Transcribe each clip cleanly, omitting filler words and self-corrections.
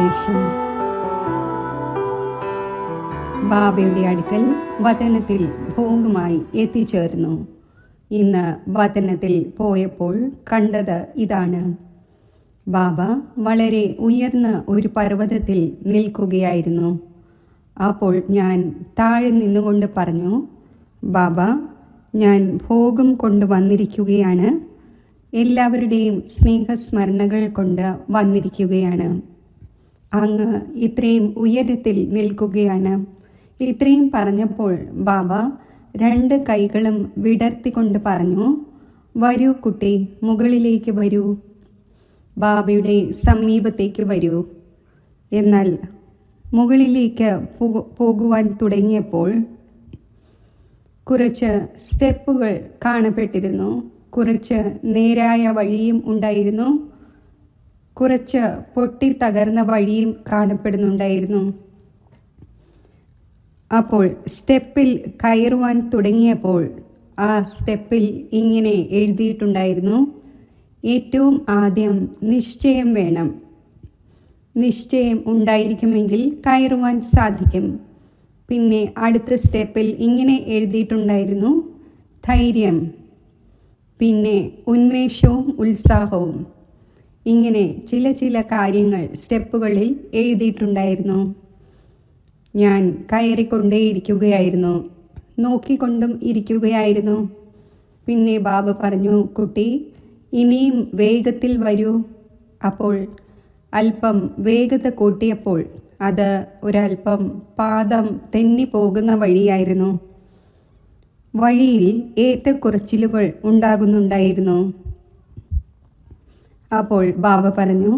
സന്ദേശം. ബാബയുടെ അടുക്കൽ വതനത്തിൽ ഭോഗമായി എത്തിച്ചേർന്നു. ഇന്ന് വതനത്തിൽ പോയപ്പോൾ കണ്ടത് ഇതാണ്. ബാബ വളരെ ഉയർന്ന ഒരു പർവ്വതത്തിൽ നിൽക്കുകയായിരുന്നു. അപ്പോൾ ഞാൻ താഴെ നിന്നുകൊണ്ട് പറഞ്ഞു, ബാബ, ഞാൻ ഭോഗം കൊണ്ടുവന്നിരിക്കുകയാണ്. എല്ലാവരുടെയും സ്നേഹസ്മരണകൾ കൊണ്ട് വന്നിരിക്കുകയാണ്. അങ്ങ് ഇത്രയും ഉയരത്തിൽ നിൽക്കുകയാണ്. ഇത്രയും പറഞ്ഞപ്പോൾ ബാബ 2 കൈകളും വിടർത്തിക്കൊണ്ട് പറഞ്ഞു, വരൂ കുട്ടി, മുകളിലേക്ക് വരൂ, ബാബയുടെ സമീപത്തേക്ക് വരൂ. എന്നാൽ മുകളിലേക്ക് പോകുവാൻ തുടങ്ങിയപ്പോൾ കുറച്ച് സ്റ്റെപ്പുകൾ കാണപ്പെട്ടിരുന്നു. കുറച്ച് നേരായ വഴിയും ഉണ്ടായിരുന്നു, കുറച്ച് പൊട്ടിത്തകർന്ന വഴിയും കാണപ്പെടുന്നുണ്ടായിരുന്നു. അപ്പോൾ സ്റ്റെപ്പിൽ കയറുവാൻ തുടങ്ങിയപ്പോൾ ആ സ്റ്റെപ്പിൽ ഇങ്ങനെ എഴുതിയിട്ടുണ്ടായിരുന്നു, ഏറ്റവും ആദ്യം നിശ്ചയം വേണം. നിശ്ചയം ഉണ്ടായിരിക്കുമെങ്കിൽ കയറുവാൻ സാധിക്കും. പിന്നെ അടുത്ത സ്റ്റെപ്പിൽ ഇങ്ങനെ എഴുതിയിട്ടുണ്ടായിരുന്നു, ധൈര്യം, പിന്നെ ഉന്മേഷവും ഉത്സാഹവും. ഇങ്ങനെ ചില കാര്യങ്ങൾ സ്റ്റെപ്പുകളിൽ എഴുതിയിട്ടുണ്ടായിരുന്നു. ഞാൻ കയറിക്കൊണ്ടേയിരിക്കുകയായിരുന്നു, നോക്കിക്കൊണ്ടും ഇരിക്കുകയായിരുന്നു. പിന്നെ ബാബ പറഞ്ഞു, കുട്ടി, ഇനിയും വേഗത്തിൽ വരൂ. അപ്പോൾ അല്പം വേഗത കൂട്ടിയപ്പോൾ അത് ഒരല്പം പാദം തെന്നിപ്പോകുന്ന വഴിയായിരുന്നു. വഴിയിൽ ഏറ്റക്കുറച്ചിലുകൾ ഉണ്ടാകുന്നുണ്ടായിരുന്നു. അപ്പോൾ ബാബ പറഞ്ഞു,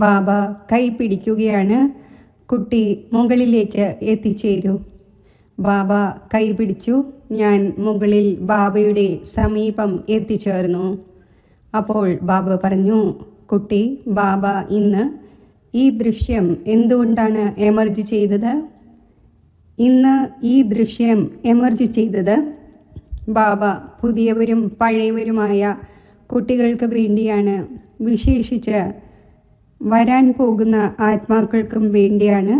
ബാബ കൈ പിടിക്കുകയാണ്, കുട്ടി മുകളിലേക്ക് എത്തിച്ചേരൂ. ബാബ കൈ പിടിച്ചു. ഞാൻ മുകളിൽ ബാബയുടെ സമീപം എത്തിച്ചേർന്നു. അപ്പോൾ ബാബ പറഞ്ഞു, കുട്ടി, ബാബ ഇന്ന് ഈ ദൃശ്യം എന്തുകൊണ്ടാണ് എമർജ് ചെയ്തത്? ഇന്ന് ഈ ദൃശ്യം എമർജ് ചെയ്തത് ബാബ പുതിയവരും പഴയവരുമായ കുട്ടികൾക്ക് വേണ്ടിയാണ്. വിശേഷിച്ച് വരാൻ പോകുന്ന ആത്മാക്കൾക്കും വേണ്ടിയാണ്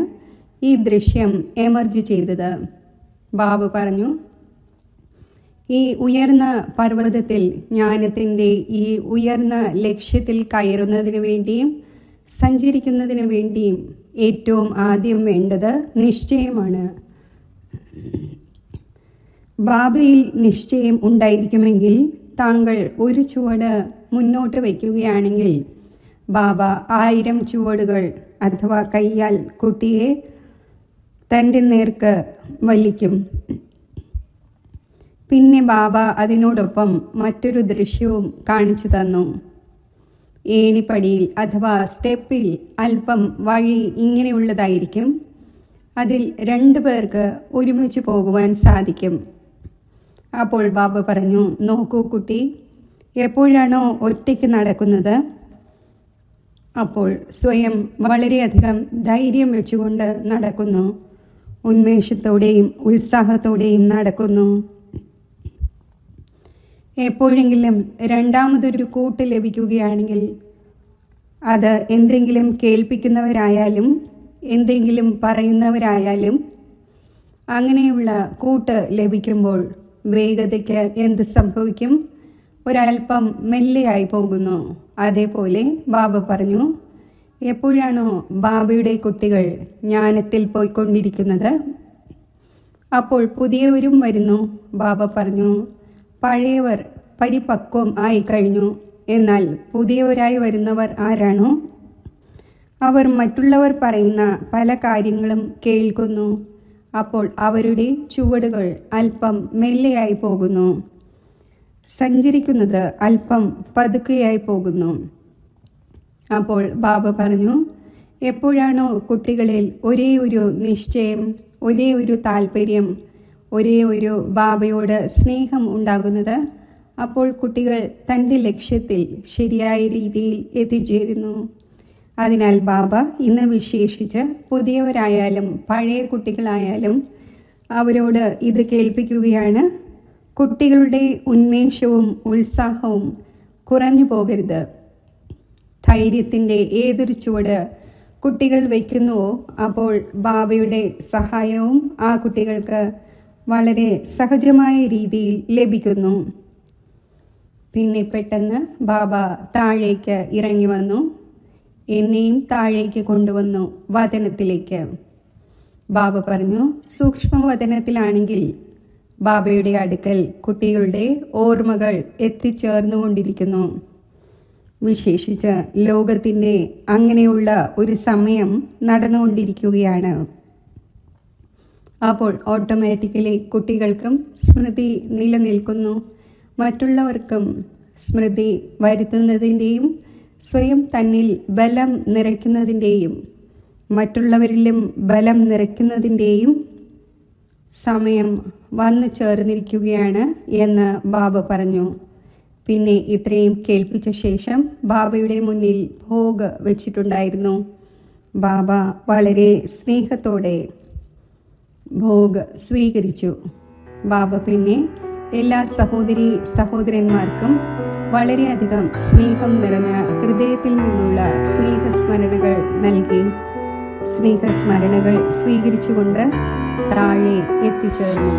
ഈ ദൃശ്യം എമർജ് ചെയ്തത്. ബാബ പറഞ്ഞു, ഈ ഉയർന്ന പർവ്വതത്തിൽ ജ്ഞാനത്തിൻ്റെ ഈ ഉയർന്ന ലക്ഷ്യത്തിൽ കയറുന്നതിന് വേണ്ടിയും സഞ്ചരിക്കുന്നതിന് വേണ്ടിയും ഏറ്റവും ആദ്യം വേണ്ടത് നിശ്ചയമാണ്. ബാബയിൽ നിശ്ചയം ഉണ്ടായിരിക്കുമെങ്കിൽ താങ്കൾ ഒരു ചുവട് മുന്നോട്ട് വയ്ക്കുകയാണെങ്കിൽ ബാബ 1000 ചുവടുകൾ അഥവാ കയ്യാൽ കുട്ടിയെ തൻ്റെ നേർക്ക് വലിക്കും. പിന്നെ ബാബ അതിനോടൊപ്പം മറ്റൊരു ദൃശ്യവും കാണിച്ചു തന്നു. ഏണിപ്പടിയിൽ അഥവാ സ്റ്റെപ്പിൽ അല്പം വഴി ഇങ്ങനെയുള്ളതായിരിക്കും. അതിൽ 2 പേർക്ക് ഒരുമിച്ച് പോകുവാൻ സാധിക്കും. അപ്പോൾ ബാബ പറഞ്ഞു, നോക്കൂ കുട്ടി, എപ്പോഴാണോ ഒറ്റയ്ക്ക് നടക്കുന്നത് അപ്പോൾ സ്വയം വളരെയധികം ധൈര്യം വെച്ചുകൊണ്ട് നടക്കുന്നു, ഉന്മേഷത്തോടെയും ഉത്സാഹത്തോടെയും നടക്കുന്നു. എപ്പോഴെങ്കിലും രണ്ടാമതൊരു കൂട്ട് ലഭിക്കുകയാണെങ്കിൽ, അത് എന്തെങ്കിലും കേൾപ്പിക്കുന്നവരായാലും എന്തെങ്കിലും പറയുന്നവരായാലും, അങ്ങനെയുള്ള കൂട്ട് ലഭിക്കുമ്പോൾ വേഗതയ്ക്ക് എന്ത് സംഭവിക്കും? ഒരല്പം മെല്ലെയായി പോകുന്നു. അതേപോലെ ബാബ പറഞ്ഞു, എപ്പോഴാണോ ബാബയുടെ കുട്ടികൾ ജ്ഞാനത്തിൽ പോയിക്കൊണ്ടിരിക്കുന്നത് അപ്പോൾ പുതിയവരും വരുന്നു. ബാബ പറഞ്ഞു, പഴയവർ പരിപക്വം ആയി കഴിഞ്ഞു. എന്നാൽ പുതിയവരായി വരുന്നവർ ആരാണോ അവർ മറ്റുള്ളവർ പറയുന്ന പല കാര്യങ്ങളും കേൾക്കുന്നു. അപ്പോൾ അവരുടെ ചുവടുകൾ അല്പം മെല്ലെയായി പോകുന്നു, സഞ്ചരിക്കുന്നത് അല്പം പതുക്കെയായി പോകുന്നു. അപ്പോൾ ബാബ പറഞ്ഞു, എപ്പോഴാണോ കുട്ടികളിൽ ഒരേ ഒരു നിശ്ചയം, ഒരേ ഒരു താല്പര്യം, ഒരേ ഒരു ബാബയോട് സ്നേഹം ഉണ്ടാകുന്നത്, അപ്പോൾ കുട്ടികൾ തൻ്റെ ലക്ഷ്യത്തിൽ ശരിയായ രീതിയിൽ എത്തിച്ചേരുന്നു. അതിനാൽ ബാബ ഇന്ന് വിശേഷിച്ച് പുതിയവരായാലും പഴയ കുട്ടികളായാലും അവരോട് ഇത് കേൾപ്പിക്കുകയാണ്. കുട്ടികളുടെ ഉന്മേഷവും ഉത്സാഹവും കുറഞ്ഞു പോകരുത്. ധൈര്യത്തിൻ്റെ ഏതൊരു ചുവട് കുട്ടികൾ വയ്ക്കുന്നുവോ അപ്പോൾ ബാബയുടെ സഹായവും ആ കുട്ടികൾക്ക് വളരെ സഹജമായ രീതിയിൽ ലഭിക്കുന്നു. പിന്നെ പെട്ടെന്ന് ബാബ താഴേക്ക് ഇറങ്ങി വന്നു. എന്നെയും താഴേക്ക് കൊണ്ടുവന്നു വതനത്തിലേക്ക്. ബാബ പറഞ്ഞു, സൂക്ഷ്മവതനത്തിലാണെങ്കിൽ ബാബയുടെ അടുക്കൽ കുട്ടികളുടെ ഓർമ്മകൾ എത്തിച്ചേർന്നുകൊണ്ടിരിക്കുന്നു. വിശേഷിച്ച് ലോകത്തിൻ്റെ അങ്ങനെയുള്ള ഒരു സമയം നടന്നുകൊണ്ടിരിക്കുകയാണ്. അപ്പോൾ ഓട്ടോമാറ്റിക്കലി കുട്ടികൾക്കും സ്മൃതി നിലനിൽക്കുന്നു. മറ്റുള്ളവർക്കും സ്മൃതി വരുത്തുന്നതിൻ്റെയും സ്വയം തന്നിൽ ബലം നിറയ്ക്കുന്നതിൻ്റെയും മറ്റുള്ളവരിലും ബലം നിറയ്ക്കുന്നതിൻ്റെയും സമയം വന്നു ചേർന്നിരിക്കുകയാണ് എന്ന് ബാബ പറഞ്ഞു. പിന്നെ ഇത്രയും കേൾപ്പിച്ച ശേഷം ബാബയുടെ മുന്നിൽ ഭോഗ് വെച്ചിട്ടുണ്ടായിരുന്നു. ബാബ വളരെ സ്നേഹത്തോടെ ഭോഗ് സ്വീകരിച്ചു. ബാബ പിന്നെ എല്ലാ സഹോദരി സഹോദരന്മാർക്കും വളരെയധികം സ്നേഹം നിറഞ്ഞ ഹൃദയത്തിൽ നിന്നുള്ള സ്നേഹസ്മരണകൾ നൽകി. സ്നേഹസ്മരണകൾ സ്വീകരിച്ചുകൊണ്ട് താഴെ എത്തിച്ചേർന്നു.